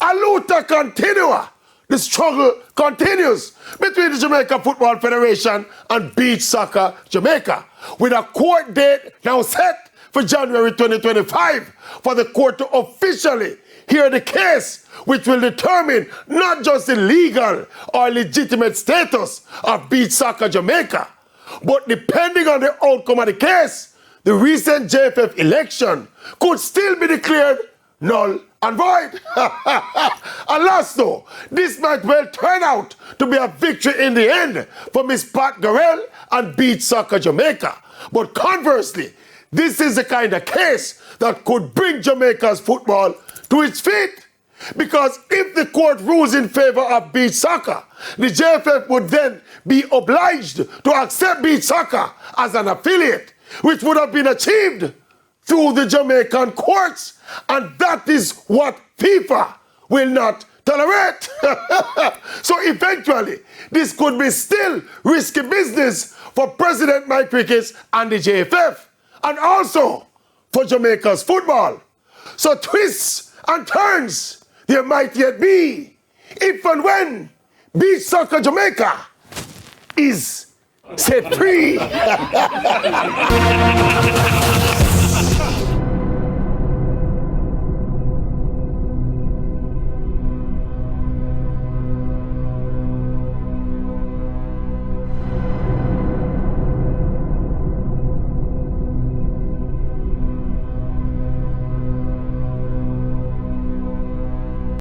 A luta continua. The struggle continues between the Jamaica Football Federation and Beach Soccer Jamaica, with a court date now set for January 2025 for the court to officially hear the case, which will determine not just the legal or legitimate status of Beach Soccer Jamaica, but depending on the outcome of the case, the recent JFF election could still be declared null and void. Alas though, this might well turn out to be a victory in the end for Miss Pat Garrell and Beach Soccer Jamaica. But conversely, this is the kind of case that could bring Jamaica's football to its feet. Because if the court rules in favor of Beach Soccer, the JFF would then be obliged to accept Beach Soccer as an affiliate, which would have been achieved through the Jamaican courts. And that is what FIFA will not tolerate. So eventually, this could be still risky business for President Mike Ricketts and the JFF, and also for Jamaica's football. So twists and turns there might yet be, if and when Beach Soccer Jamaica is set free.